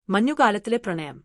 മഞ്ഞുകാലത്തിലെ പ്രണയം.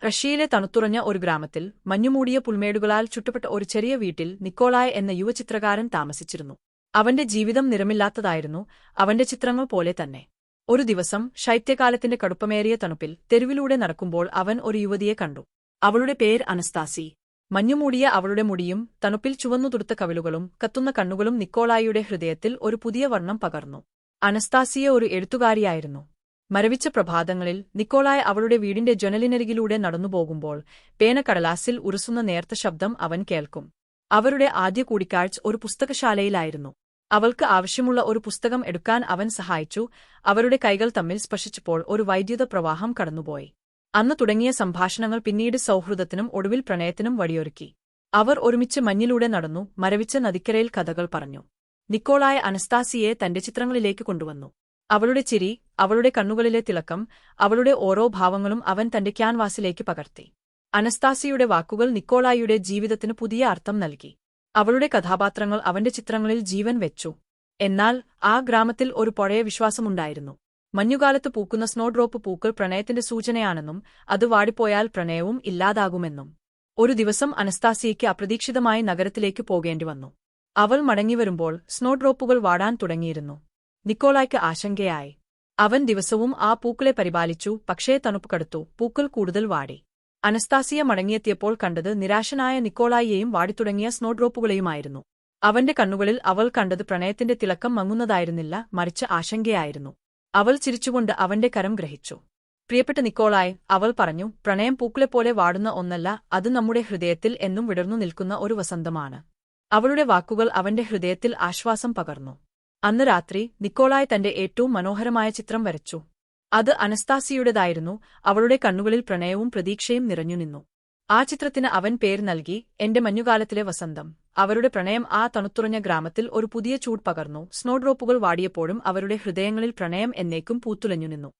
റഷ്യയിലെ തണുത്തുറഞ്ഞ ഒരു ഗ്രാമത്തിൽ മഞ്ഞുമൂടിയ പുൽമേടുകളാൽ ചുറ്റപ്പെട്ട ഒരു ചെറിയ വീട്ടിൽ നിക്കോളായ് എന്ന യുവചിത്രകാരൻ താമസിച്ചിരുന്നു. അവന്റെ ജീവിതം നിറമില്ലാത്തതായിരുന്നു, അവന്റെ ചിത്രങ്ങൾ പോലെ തന്നെ. ഒരു ദിവസം ശൈത്യകാലത്തിന്റെ കടുപ്പമേറിയ തണുപ്പിൽ തെരുവിലൂടെ നടക്കുമ്പോൾ അവൻ ഒരു യുവതിയെ കണ്ടു. അവളുടെ പേര് അനസ്താസി. മഞ്ഞുമൂടിയ അവളുടെ മുടിയും തണുപ്പിൽ ചുവന്നു തുടുത്ത കവിളുകളും കത്തുന്ന കണ്ണുകളും നിക്കോളായിയുടെ ഹൃദയത്തിൽ ഒരു പുതിയ വർണ്ണം പകർന്നു. അനസ്താസിയ ഒരു എഴുത്തുകാരിയായിരുന്നു. മരവിച്ച പ്രഭാതങ്ങളിൽ നിക്കോളായ് അവളുടെ വീടിന്റെ ജനലിനരികിലൂടെ നടന്നുപോകുമ്പോൾ പേനക്കടലാസിൽ ഉരസുന്ന നേർത്ത ശബ്ദം അവൻ കേൾക്കും. അവരുടെ ആദ്യ കൂടിക്കാഴ്ച ഒരു പുസ്തകശാലയിലായിരുന്നു. അവൾക്ക് ആവശ്യമുള്ള ഒരു പുസ്തകം എടുക്കാൻ അവൻ സഹായിച്ചു. അവരുടെ കൈകൾ തമ്മിൽ സ്പർശിച്ചപ്പോൾ ഒരു വൈദ്യുത പ്രവാഹം കടന്നുപോയി. അന്ന് തുടങ്ങിയ സംഭാഷണങ്ങൾ പിന്നീട് സൗഹൃദത്തിനും ഒടുവിൽ പ്രണയത്തിനും വഴിയൊരുക്കി. അവർ ഒരുമിച്ച് മഞ്ഞിലൂടെ നടന്നു, മരവിച്ച നദിക്കരയിൽ കഥകൾ പറഞ്ഞു. നിക്കോളായ് അനസ്താസിയെ തന്റെ ചിത്രങ്ങളിലേക്ക് കൊണ്ടുവന്നു. അവളുടെ ചിരി, അവളുടെ കണ്ണുകളിലെ തിളക്കം, അവളുടെ ഓരോ ഭാവങ്ങളും അവൻ തന്റെ ക്യാൻവാസിലേക്ക് പകർത്തി. അനസ്താസിയുടെ വാക്കുകൾ നിക്കോളായിയുടെ ജീവിതത്തിന് പുതിയ അർത്ഥം നൽകി. അവളുടെ കഥാപാത്രങ്ങൾ അവന്റെ ചിത്രങ്ങളിൽ ജീവൻ വെച്ചു. എന്നാൽ ആ ഗ്രാമത്തിൽ ഒരു പഴയ വിശ്വാസമുണ്ടായിരുന്നു. മഞ്ഞുകാലത്ത് പൂക്കുന്ന സ്നോഡ്രോപ്പ് പൂക്കൾ പ്രണയത്തിന്റെ സൂചനയാണെന്നും അത് വാടിപ്പോയാൽ പ്രണയവും ഇല്ലാതാകുമെന്നും. ഒരു ദിവസം അനസ്താസിയയ്ക്ക് അപ്രതീക്ഷിതമായി നഗരത്തിലേക്ക് പോകേണ്ടിവന്നു. അവൾ മടങ്ങിവരുമ്പോൾ സ്നോഡ്രോപ്പുകൾ വാടാൻ തുടങ്ങിയിരുന്നു. നിക്കോളായ്ക്ക് ആശങ്കയായി. അവൻ ദിവസവും ആ പൂക്കളെ പരിപാലിച്ചു, പക്ഷേ തണുപ്പ് കടുത്തു, പൂക്കൾ കൂടുതൽ വാടി. അനസ്താസിയ മടങ്ങിയെത്തിയപ്പോൾ കണ്ടത് നിരാശനായ നിക്കോളായിയെയും വാടിത്തുടങ്ങിയ സ്നോഡ്രോപ്പുകളെയുമായിരുന്നു. അവന്റെ കണ്ണുകളിൽ അവൾ കണ്ടത് പ്രണയത്തിന്റെ തിളക്കം മങ്ങുന്നതായിരുന്നില്ല, മറിച്ച് ആശങ്കയായിരുന്നു. അവൾ ചിരിച്ചുകൊണ്ട് അവന്റെ കരം ഗ്രഹിച്ചു. പ്രിയപ്പെട്ട നിക്കോളായ്, അവൾ പറഞ്ഞു, പ്രണയം പൂക്കളെപ്പോലെ വാടുന്ന ഒന്നല്ല, അത് നമ്മുടെ ഹൃദയത്തിൽ എന്നും വിടർന്നു നിൽക്കുന്ന ഒരു വസന്തമാണ്. അവളുടെ വാക്കുകൾ അവന്റെ ഹൃദയത്തിൽ ആശ്വാസം പകർന്നു. അന്ന് രാത്രി നിക്കോളായ് തന്റെ ഏറ്റവും മനോഹരമായ ചിത്രം വരച്ചു. അത് അനസ്താസിയുടേതായിരുന്നു. അവളുടെ കണ്ണുകളിൽ പ്രണയവും പ്രതീക്ഷയും നിറഞ്ഞുനിന്നു. ആ ചിത്രത്തിന് അവൻ പേര് നൽകി, എന്റെ മഞ്ഞുകാലത്തിലെ വസന്തം. അവരുടെ പ്രണയം ആ തണുത്തുറഞ്ഞ ഗ്രാമത്തിൽ ഒരു പുതിയ ചൂട് പകർന്നു. സ്നോഡ്രോപ്പുകൾ വാടിയപ്പോഴും അവരുടെ ഹൃദയങ്ങളിൽ പ്രണയം എന്നേക്കും പൂത്തുലഞ്ഞുനിന്നു.